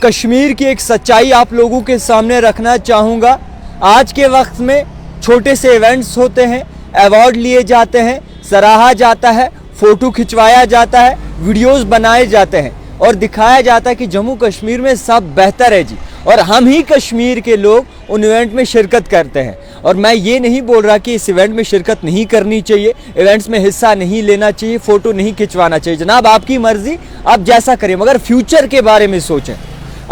कश्मीर की एक सच्चाई आप लोगों के सामने रखना चाहूँगा। आज के वक्त में छोटे से इवेंट्स होते हैं, अवार्ड लिए जाते हैं, सराहा जाता है, फ़ोटो खिंचवाया जाता है, वीडियोस बनाए जाते हैं और दिखाया जाता है कि जम्मू कश्मीर में सब बेहतर है जी, और हम ही कश्मीर के लोग उन इवेंट में शिरकत करते हैं। और मैं ये नहीं बोल रहा कि इस इवेंट में शिरकत नहीं करनी चाहिए, इवेंट्स में हिस्सा नहीं लेना चाहिए, फ़ोटो नहीं खिंचवाना चाहिए। जनाब आपकी मर्ज़ी, आप जैसा करें, मगर फ्यूचर के बारे में सोचें।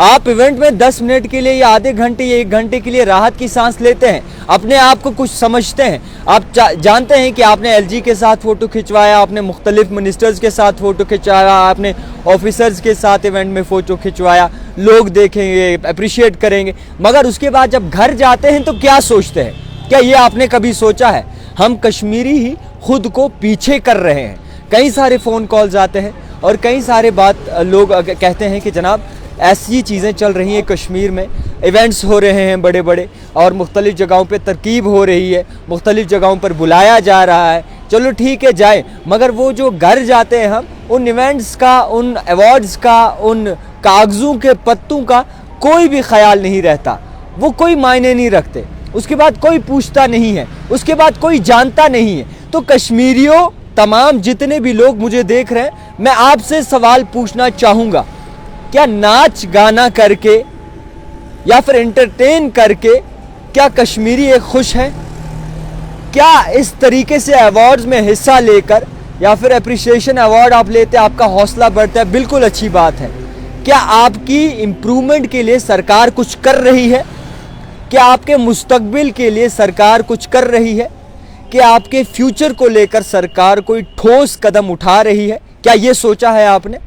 आप इवेंट में 10 मिनट के लिए या आधे घंटे या 1 घंटे के लिए राहत की सांस लेते हैं, अपने आप को कुछ समझते हैं। आप जानते हैं कि आपने एलजी के साथ फ़ोटो खिंचवाया, आपने मुख्तलिफ मिनिस्टर्स के साथ फ़ोटो खिंचवाया, आपने ऑफिसर्स के साथ इवेंट में फ़ोटो खिंचवाया, लोग देखेंगे, अप्रिशिएट करेंगे। मगर उसके बाद जब घर जाते हैं तो क्या सोचते हैं? क्या ये आपने कभी सोचा है? हम कश्मीरी ही खुद को पीछे कर रहे हैं। कई सारे फ़ोन कॉल्स आते हैं और कई सारे लोग कहते हैं कि जनाब ऐसी चीज़ें चल रही हैं कश्मीर में, इवेंट्स हो रहे हैं बड़े बड़े और मुख्तलिफ़ जगहों पे तरकीब हो रही है, मुख्तलिफ़ जगहों पर बुलाया जा रहा है। चलो ठीक है जाए, मगर वो जो घर जाते हैं हम, उन इवेंट्स का, उन अवार्ड्स का, उन कागज़ों के पत्तों का कोई भी ख्याल नहीं रहता, वो कोई मायने नहीं रखते। उसके बाद कोई पूछता नहीं है, उसके बाद कोई जानता नहीं है। तो कश्मीरियों, तमाम जितने भी लोग मुझे देख रहे हैं, मैं आपसे सवाल पूछना चाहूँगा, क्या नाच गाना करके या फिर एंटरटेन करके क्या कश्मीरी एक खुश है? क्या इस तरीके से अवार्ड्स में हिस्सा लेकर या फिर अप्रिसिएशन अवार्ड आप लेते, आपका हौसला बढ़ता है? बिल्कुल अच्छी बात है। क्या आपकी इम्प्रूवमेंट के लिए सरकार कुछ कर रही है? क्या आपके मुस्तकबिल के लिए सरकार कुछ कर रही है? क्या आपके फ्यूचर को लेकर सरकार कोई ठोस कदम उठा रही है? क्या ये सोचा है आपने?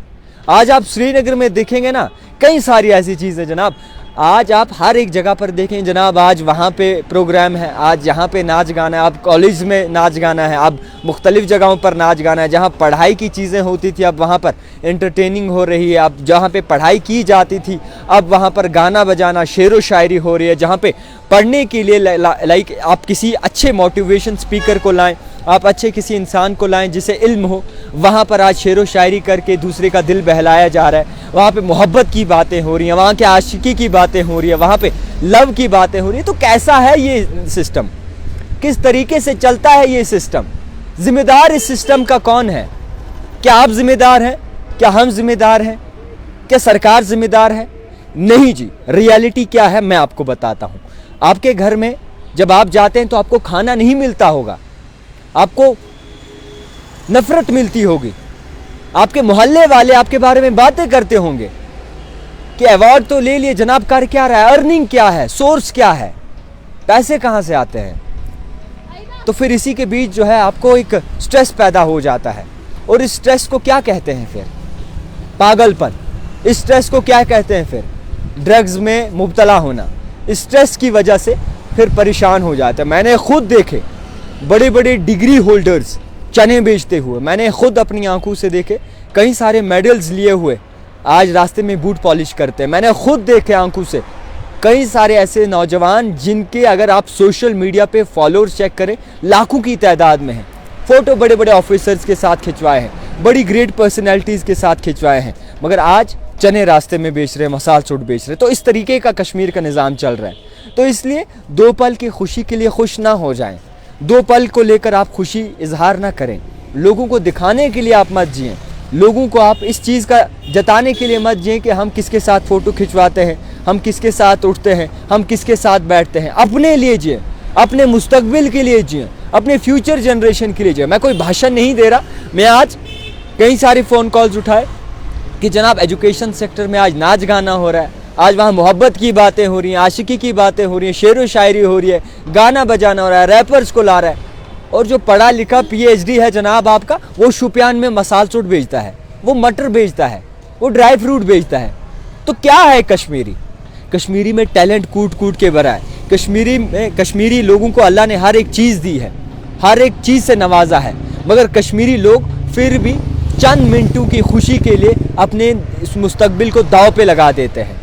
आज आप श्रीनगर में देखेंगे ना, कई सारी ऐसी चीज़ें जनाब, आज आप हर एक जगह पर देखें जनाब, आज वहाँ पे प्रोग्राम है, आज यहाँ पे नाच गाना है, अब कॉलेज में नाच गाना है, अब मुख्तलिफ़ जगहों पर नाच गाना है। जहाँ पढ़ाई की चीज़ें होती थी अब वहाँ पर एंटरटेनिंग हो रही है। अब जहाँ पे पढ़ाई की जाती थी अब वहाँ पर गाना बजाना, शेर व शायरी हो रही है। जहाँ पे पढ़ने के लिए लाइक आप किसी अच्छे मोटिवेशन स्पीकर को लाएँ, आप अच्छे किसी इंसान को लाएं जिसे इल्म हो, वहाँ पर आज शेर व शायरी करके दूसरे का दिल बहलाया जा रहा है। वहाँ पे मोहब्बत की बातें हो रही हैं, वहाँ के आशिकी की बातें हो रही है, वहाँ पे लव की बातें हो रही है। तो कैसा है ये सिस्टम? किस तरीके से चलता है ये सिस्टम? जिम्मेदार इस सिस्टम का कौन है? क्या आप जिम्मेदार हैं? क्या हम जिम्मेदार हैं? क्या सरकार जिम्मेदार है? नहीं जी। रियलिटी क्या है मैं आपको बताता हूँ। आपके घर में जब आप जाते हैं तो आपको खाना नहीं मिलता होगा, आपको नफरत मिलती होगी, आपके मोहल्ले वाले आपके बारे में बातें करते होंगे कि अवार्ड तो ले लिए जनाब, कर क्या रहा है, अर्निंग क्या है, सोर्स क्या है, पैसे कहाँ से आते हैं? तो फिर इसी के बीच जो है आपको एक स्ट्रेस पैदा हो जाता है। और इस स्ट्रेस को क्या कहते हैं फिर? पागलपन। इस स्ट्रेस को क्या कहते हैं फिर? ड्रग्स में मुब्तला होना। इस स्ट्रेस की वजह से फिर परेशान हो जाता है। मैंने खुद देखे बड़े बड़े डिग्री होल्डर्स चने बेचते हुए, मैंने खुद अपनी आंखों से देखे कई सारे मेडल्स लिए हुए आज रास्ते में बूट पॉलिश करते हैं। मैंने खुद देखे आंखों से कई सारे ऐसे नौजवान जिनके अगर आप सोशल मीडिया पे फॉलोअर्स चेक करें लाखों की तादाद में हैं। फ़ोटो बड़े बड़े ऑफिसर्स के साथ खिंचवाए हैं, बड़ी ग्रेट पर्सनैलिटीज़ के साथ खिंचवाए हैं, मगर आज चने रास्ते में बेच रहे हैं, मसाल सूट बेच रहे हैं। तो इस तरीके का कश्मीर का निज़ाम चल रहा है। तो इसलिए 2 पल की खुशी के लिए खुश ना हो जाएं, 2 पल को लेकर आप खुशी इजहार ना करें, लोगों को दिखाने के लिए आप मत जिएं, लोगों को आप इस चीज़ का जताने के लिए मत जिएं कि हम किसके साथ फ़ोटो खिंचवाते हैं, हम किसके साथ उठते हैं, हम किसके साथ बैठते हैं। अपने लिए जिए, अपने मुस्तकबिल के लिए जिए, अपने फ्यूचर जनरेशन के लिए जिए। मैं कोई भाषण नहीं दे रहा, मैं आज कई सारे फ़ोन कॉल्स उठाए कि जनाब एजुकेशन सेक्टर में आज नाच गाना हो रहा है, आज वहाँ मोहब्बत की बातें हो रही हैं, आशिकी की बातें हो रही हैं, शेर व शायरी हो रही है, गाना बजाना हो रहा है, रैपर्स को ला रहा है। और जो पढ़ा लिखा PhD है जनाब आपका, वो शुपियान में मसाल सूट बेचता है, वो मटर बेचता है, वो ड्राई फ्रूट बेचता है। तो क्या है कश्मीरी? कश्मीरी में टैलेंट कूट कूट के भरा है। कश्मीरी लोगों को अल्लाह ने हर एक चीज़ दी है, हर एक चीज़ से नवाजा है, मगर कश्मीरी लोग फिर भी चंद मिनटों की खुशी के लिए अपने इस मुस्तकबिल को दाव पे लगा देते हैं।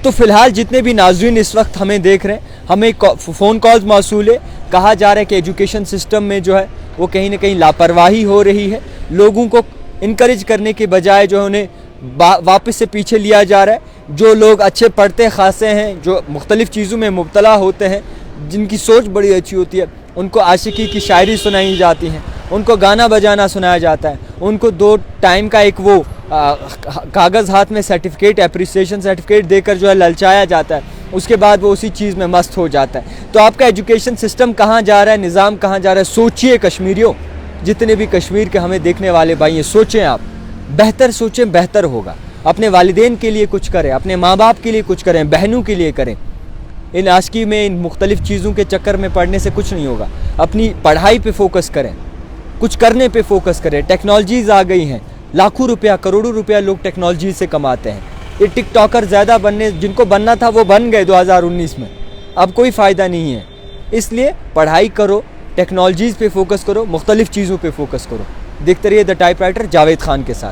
तो फ़िलहाल जितने भी नाज़रीन इस वक्त हमें देख रहे हैं, हमें फ़ोन कॉल्स मौसूल है, कहा जा रहा है कि एजुकेशन सिस्टम में जो है वो कहीं ना कहीं लापरवाही हो रही है। लोगों को इनकरेज करने के बजाय जो है उन्हें वापस से पीछे लिया जा रहा है। जो लोग अच्छे पढ़ते खासे हैं, जो मुख्तलिफ़ चीज़ों में मुब्तला होते हैं, जिनकी सोच बड़ी अच्छी होती है, उनको आशिकी की शायरी सुनाई जाती है, उनको गाना बजाना सुनाया जाता है, उनको 2 टाइम का एक वो कागज़ हाथ में सर्टिफिकेट, एप्रिसिएशन सर्टिफिकेट देकर जो है ललचाया जाता है। उसके बाद वो उसी चीज़ में मस्त हो जाता है। तो आपका एजुकेशन सिस्टम कहाँ जा रहा है, निज़ाम कहाँ जा रहा है? सोचिए कश्मीरियों, जितने भी कश्मीर के हमें देखने वाले भाई हैं, सोचें आप, बेहतर सोचें, बेहतर होगा। अपने वालिदैन के लिए कुछ करें, अपने माँ बाप के लिए कुछ करें, बहनों के लिए करें। इन आशिकी में, इन मुख्तलिफ़ चीज़ों के चक्कर में पढ़ने से कुछ नहीं होगा। अपनी पढ़ाई पे फोकस करें, कुछ करने पे फोकस करें। टेक्नोलॉजीज़ आ गई हैं, लाखों रुपया, करोड़ों रुपया लोग टेक्नोलॉजी से कमाते हैं। ये टिकटॉकर ज़्यादा बनने, जिनको बनना था वो बन गए 2019 में, अब कोई फ़ायदा नहीं है। इसलिए पढ़ाई करो, टेक्नोलॉजीज़ पे फोकस करो, मुख्तलिफ़ चीज़ों पे फोकस करो। देखते रहिए द टाइपराइटर जावेद खान के साथ।